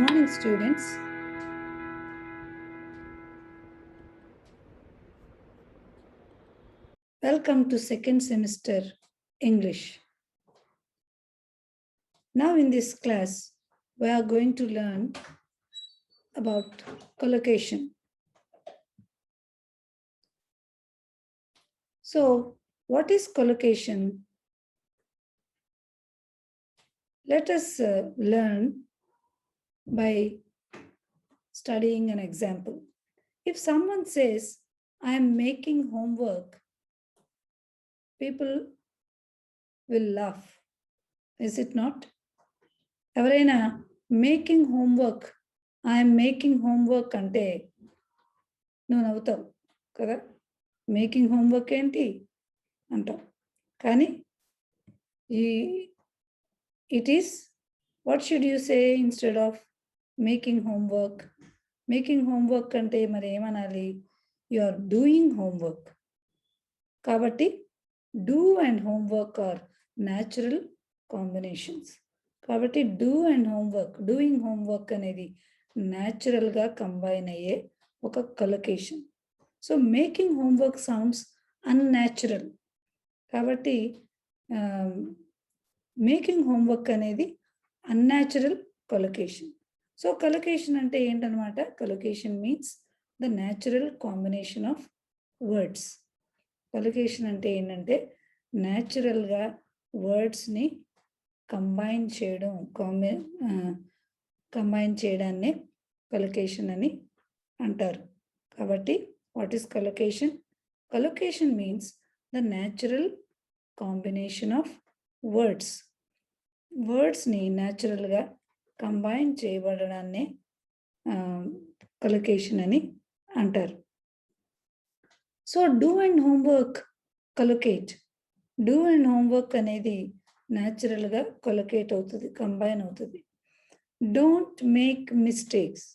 morning, students. Welcome to second semester English. Now in this class, we are going to learn about collocation. So, what is collocation? Let us learn by studying an example. If someone says, I am making homework, people will laugh. Is it not? ఎవరైనా making homework I'm making homework అంటే నువ్వు నవ్వుతావు కదా, making homework ఏంటి అంటావు. కానీ it is what should you say instead of making homework? Making homework అంటే మరి ఏమనాలి? You are doing homework. కాబట్టి do and homework are natural combinations. కాబట్టి do and homework, doing homework అనేది న్యాచురల్గా కంబైన్ అయ్యే ఒక collocation. So making homework sounds unnatural. కాబట్టి మేకింగ్ హోంవర్క్ అనేది అన్యాచురల్ కొలొకేషన్. సో కొలొకేషన్ అంటే ఏంటనమాట? Collocation means the natural combination of words. Collocation అంటే ఏంటంటే న్యాచురల్గా వర్డ్స్ని కంబైన్ చేయడాన్ని కొలొకేషన్ అని అంటారు. కాబట్టి what is collocation? Collocation means the natural combination of words. వర్డ్స్ని న్యాచురల్గా కంబైన్ చేయబడడాన్నే కొలొకేషన్ అని అంటారు. So do and homework collocate. Do and homework అనేది న్యాచురల్గా కొలొకేట్ అవుతుంది, కంబైన్ అవుతుంది. Don't make mistakes.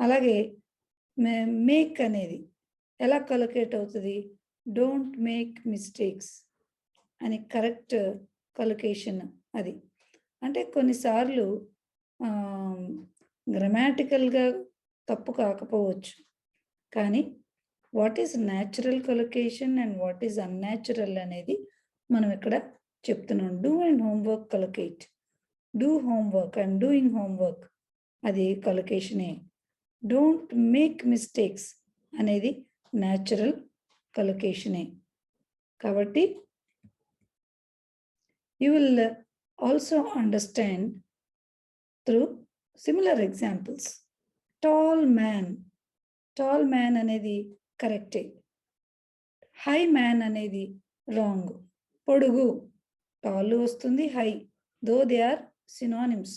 అలాగే మేక్ అనేది ఎలా కొలొకేట్ అవుతుంది? డోంట్ మేక్ మిస్టేక్స్ అని కరెక్ట్ కొలొకేషన్ అది. అంటే కొన్నిసార్లు గ్రామాటికల్గా తప్పు కాకపోవచ్చు, కానీ what is natural collocation and what is unnatural అనేది మనం ఇక్కడ చెప్తున్నాం. Do and homework collocate. Do homework, I'm doing homework, అది కొలొకేషనే. డోంట్ మేక్ మిస్టేక్స్ అనేది న్యాచురల్ కొలొకేషనే. కాబట్టి you will also understand through similar examples. Tall man, tall man అనేది కరెక్టే. హై మ్యాన్ అనేది రాంగ్. పొడుగు, టాల్ వస్తుంది, high, though they are synonyms.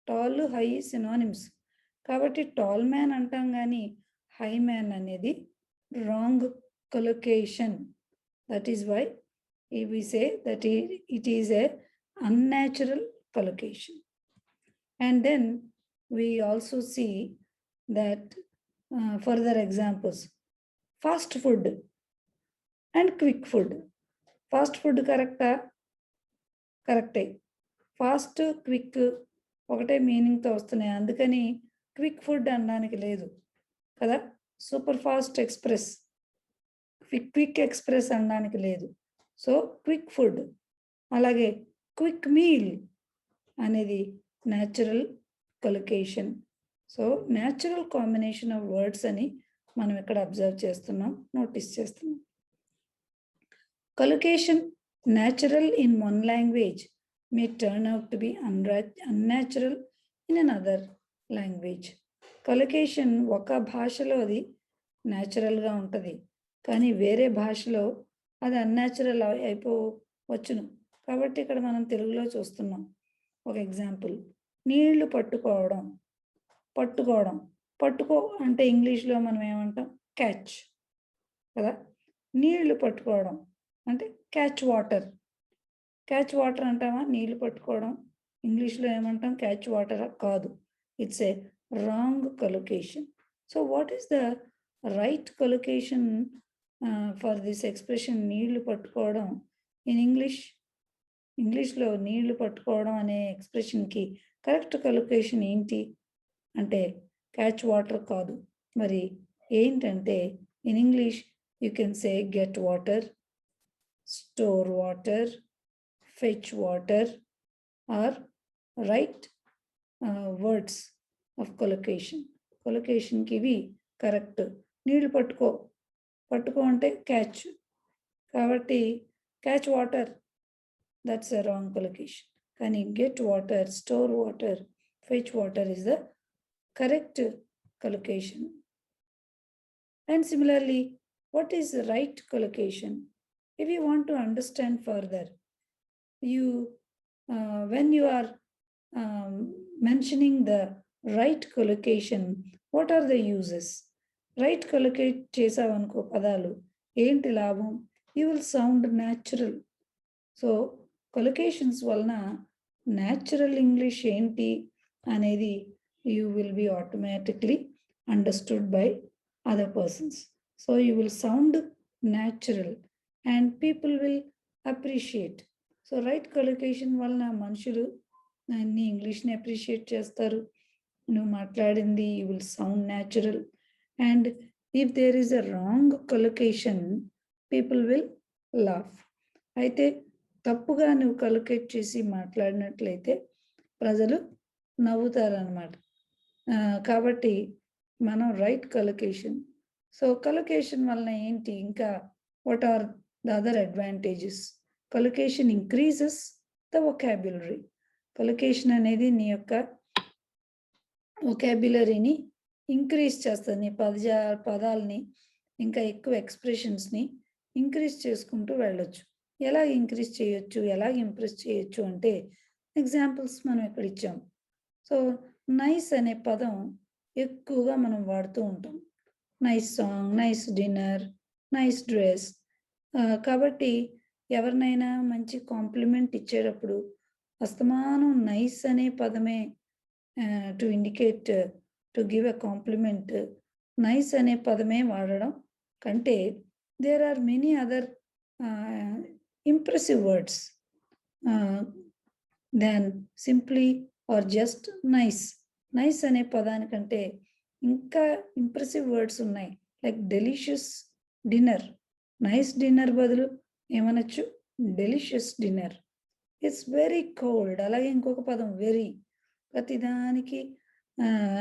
Tall high synonyms. కాబట్టి టాల్ మ్యాన్ అంటాం కానీ హై మ్యాన్ అనేది wrong collocation. That is why we say that it is a unnatural collocation. And then we also see that further examples. Fast food and quick food. Fast food కరెక్టా? కరెక్టే. Fast, quick ఒకటే మీనింగ్తో వస్తున్నాయి, అందుకని quick food అనడానికి లేదు కదా. Super fast express, quick express అనడానికి లేదు. So quick food. అలాగే క్విక్ మీల్ అనేది natural collocation. So natural combination of words అని మనం ఇక్కడ అబ్జర్వ్ చేస్తున్నాం, నోటీస్ చేస్తున్నాం. కొలొకేషన్ natural in one language may turn out to be unnatural in another language. కొలొకేషన్ ఒక భాషలో అది న్యాచురల్గా ఉంటుంది, కానీ వేరే భాషలో అది అన్యాచురల్ అయిపోవచ్చును. కాబట్టి ఇక్కడ మనం తెలుగులో చూస్తున్నాం. ఒక ఎగ్జాంపుల్, నీళ్లు పట్టుకోవడం. పట్టుకోవడం, పట్టుకో అంటే ఇంగ్లీష్లో మనం ఏమంటాం? క్యాచ్ కదా. నీళ్లు పట్టుకోవడం అంటే క్యాచ్ వాటర్. క్యాచ్ వాటర్ అంటామా? నీళ్లు పట్టుకోవడం ఇంగ్లీష్లో ఏమంటాం? క్యాచ్ వాటర్ కాదు. It's a wrong collocation. So what is the right collocation for this expression నీళ్లు పట్టుకోవడం ఇన్ ఇంగ్లీష్? ఇంగ్లీష్లో నీళ్లు పట్టుకోవడం అనే ఎక్స్ప్రెషన్కి కరెక్ట్ కొలొకేషన్ ఏంటి? అంటే క్యాచ్ వాటర్ కాదు. మరి ఏంటంటే in English you can say get water, store water, fetch water are right words of collocation. కొలొకేషన్కి ఇవి కరెక్ట్. నీళ్లు పట్టుకో అంటే క్యాచ్, కాబట్టి catch water that's a wrong collocation. కానీ get water, store water, fetch water is the correct collocation. And similarly, what is the right collocation? If you want to understand further, you when you are mentioning the right collocation, what are the uses? Right collocate చేసావనుకో పదాలు, ఏంటి లాభం? You will sound natural. So collocations వలన natural English ఏంటి అనేది you will be automatically understood by other persons. So you will sound natural and people will appreciate. So right collocation వలన మనుషులు నీ ఇంగ్లీష్ని appreciate చేస్తారు. నువ్వు మాట్లాడింది you will sound natural. And if there is a wrong collocation, people will laugh. అయితే తప్పుగా నువ్వు కలొకేట్ చేసి మాట్లాడినట్లయితే ప్రజలు నవ్వుతారనమాట. కాబట్టి మనం రైట్ కలొకేషన్. సో కలొకేషన్ వలన ఏంటి, ఇంకా what are the other advantages? Collocation increases the vocabulary. Collocation అనేది నీ యొక్క వొకాబ్యులరీని ఇంక్రీజ్ చేస్తుంది. నీ పదాలని ఇంకా ఎక్కువ ఎక్స్ప్రెషన్స్ని ఇంక్రీజ్ చేసుకుంటూ వెళ్ళొచ్చు. ఎలా ఇంక్రీజ్ చేయొచ్చు, ఎలా ఇంప్రెస్ చేయొచ్చు అంటే ఎగ్జాంపుల్స్ మనం ఇక్కడ ఇచ్చాం. సో నైస్ అనే పదం ఎక్కువగా మనం వాడుతూ ఉంటాం. Nice song, nice dinner, nice dress. కాబట్టి ఎవరినైనా మంచి కాంప్లిమెంట్ ఇచ్చేటప్పుడు అస్తమానం నైస్ అనే పదమే to indicate to give a compliment, nice అనే పదమే వాడడం కంటే there are many other impressive words than simply or just nice. Nice అనే పదానికంటే ఇంకా ఇంప్రెసివ్ వర్డ్స్ ఉన్నాయి. Like delicious dinner. Nice dinner బదులు ఏమనొచ్చు? Delicious dinner. It's very cold. అలాగే ఇంకొక పదం వెరీ. ప్రతిదానికి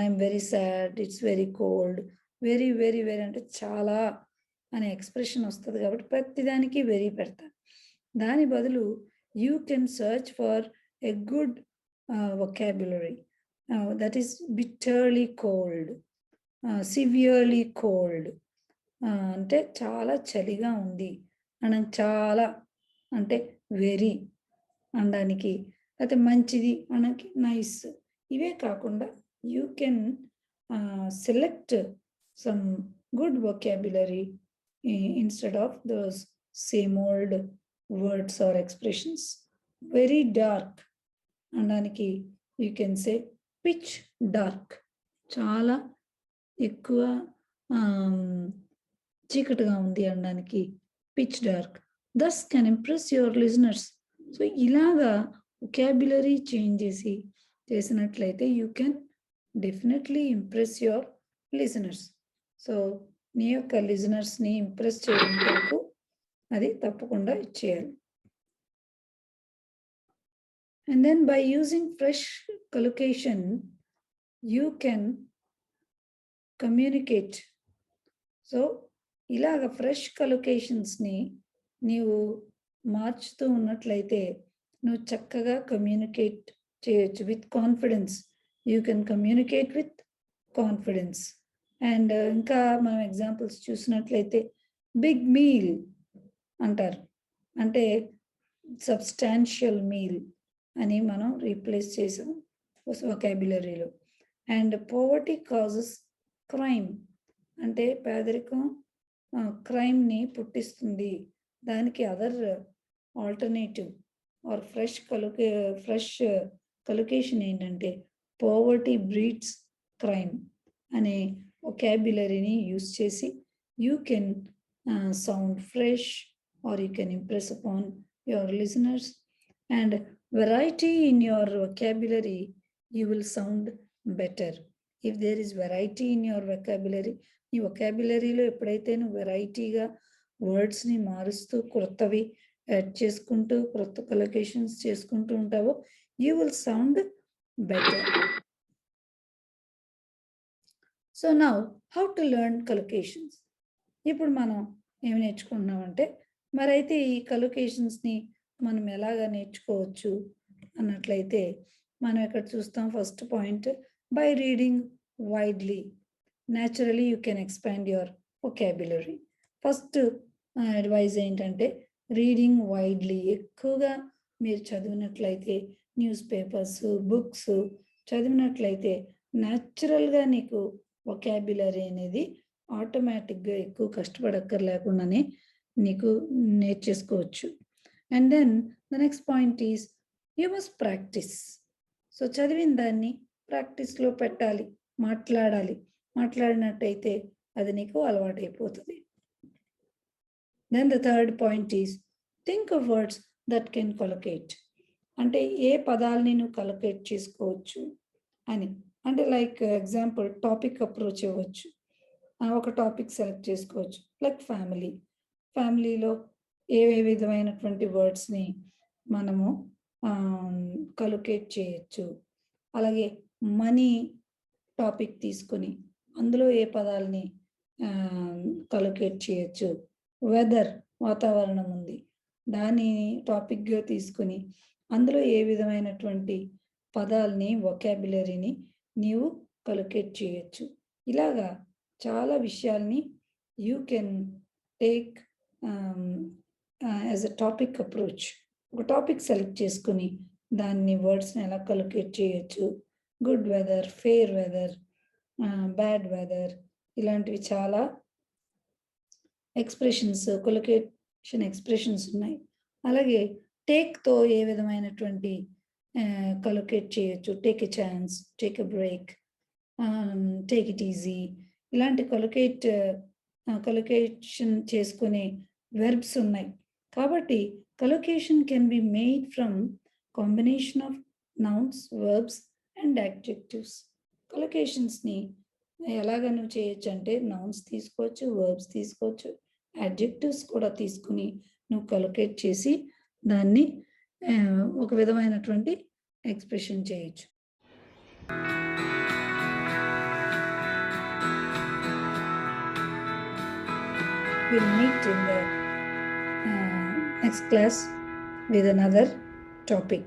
I'm very sad, it's very cold. Very very very అంటే చాలా అనే ఎక్స్ప్రెషన్ వస్తుంది కాబట్టి ప్రతిదానికి వెరీ పెడతాను. దాని బదులు you can search for a good vocabulary that is bitterly cold, severely cold. అంటే చాలా చలిగా ఉంది మనం, చాలా అంటే వెరీ అనడానికి, అయితే మంచిది అనడానికి నైస్. ఇవే కాకుండా you can select some good vocabulary instead of those same old words or expressions. Very dark అనడానికి you can say pitch dark. చాలా ఎక్కువ చీకటిగా ఉంది అనడానికి pitch dark. Thus can impress your listeners. So ఇలాగా వొకాబ్యులరీ చేంజ్ చేసినట్లయితే you can definitely impress your listeners. So నీ యొక్క లిజనర్స్ని ఇంప్రెస్ చేయడం కొరకు అది తప్పకుండా ఇచ్చేయాలి. And then by using fresh collocation, you can communicate. So ఇలాగ ఫ్రెష్ కలొకేషన్స్ని నీవు మార్చుతూ ఉన్నట్లయితే నువ్వు చక్కగా కమ్యూనికేట్ చేయొచ్చు with confidence. You can communicate with confidence. And ఇంకా మనం ఎగ్జాంపుల్స్ చూసినట్లయితే బిగ్ మీల్ అంటారు, అంటే సబ్స్టాన్షియల్ మీల్ అని మనం రీప్లేస్ చేసాం వొకాబ్యులరీలో. అండ్ పోవర్టీ కాజెస్ క్రైమ్, అంటే పేదరికం క్రైమ్ని పుట్టిస్తుంది. దానికి other alternative or fresh collocation ఏంటంటే పోవర్టీ బ్రీడ్స్ క్రైమ్ అనే వొకాబ్యులరీని యూస్ చేసి you can sound fresh or you can impress upon your listeners. And variety in your vocabulary, you will sound better. If there is variety in your vocabulary, నీ వొకాబులరీలో ఎప్పుడైతే నువ్వు వెరైటీగా వర్డ్స్ని మారుస్తూ కొత్తవి యాడ్ చేసుకుంటూ కొత్త కొలొకేషన్స్ చేసుకుంటూ ఉంటావో you will sound better. So now how to learn collocations. ఇప్పుడు మనం ఏమి నేర్చుకుంటున్నామంటే మరైతే ఈ కొలొకేషన్స్ని మనం ఎలాగా నేర్చుకోవచ్చు అన్నట్లయితే మనం ఇక్కడ చూస్తాం. First point, by reading widely naturally you can expand your vocabulary. First advice ఏంటంటే రీడింగ్ వైడ్లీ, ఎక్కువగా మీరు చదివినట్లయితే న్యూస్ పేపర్స్, బుక్స్ చదివినట్లయితే న్యాచురల్గా నీకు వొకాబులరీ అనేది ఆటోమేటిక్గా ఎక్కువ కష్టపడక్కర్లేకుండానే నీకు నేర్చేసుకోవచ్చు. And then the next point is you must practice. So చదివిన దాన్ని ప్రాక్టీస్లో పెట్టాలి, మాట్లాడినట్టయితే అది నీకు అలవాటైపోతుంది. Then the third point is think of words that can collocate. అంటే ఏ పదాలని నువ్వు కొలొకేట్ చేసుకోవచ్చు అని. అంటే లైక్ ఎగ్జాంపుల్ టాపిక్ అప్రోచ్ అవ్వచ్చు, ఒక టాపిక్ సెలెక్ట్ చేసుకోవచ్చు. లైక్ ఫ్యామిలీలో ఏ విధమైనటువంటి వర్డ్స్ని మనము కొలొకేట్ చేయొచ్చు. అలాగే మనీ టాపిక్ తీసుకొని అందులో ఏ పదాలని కొలొకేట్ చేయొచ్చు. వెదర్, వాతావరణం ఉంది, దాని టాపిక్గా తీసుకొని అందులో ఏ విధమైనటువంటి పదాలని వొకాబులరీని నీవు కొలొకేట్ చేయొచ్చు. ఇలాగా చాలా విషయాల్ని you can take as a topic approach. ఒక టాపిక్ సెలెక్ట్ చేసుకుని దాన్ని వర్డ్స్ని ఎలా కొలొకేట్ చేయొచ్చు. Good weather, fair weather, bad weather, ఇలాంటివి చాలా ఎక్స్ప్రెషన్స్, కొలొకేషన్ ఎక్స్ప్రెషన్స్ ఉన్నాయి. అలాగే టేక్తో ఏ విధమైనటువంటి కొలొకేట్ చేయొచ్చు. Take a chance, take a break, take it easy, ఇలాంటి కొలొకేషన్ చేసుకునే వెర్బ్స్ ఉన్నాయి. కాబట్టి collocation can be made from combination of nouns, verbs and adjectives. కొలొకేషన్స్ని ఎలాగ నువ్వు చేయొచ్చు అంటే నౌన్స్ తీసుకోవచ్చు, వర్బ్స్ తీసుకోవచ్చు, యాడ్జెక్టివ్స్ కూడా తీసుకుని నువ్వు కొలొకేట్ చేసి దాన్ని ఒక విధమైనటువంటి ఎక్స్ప్రెషన్ చేయొచ్చు. We'll meet in the next class with another topic.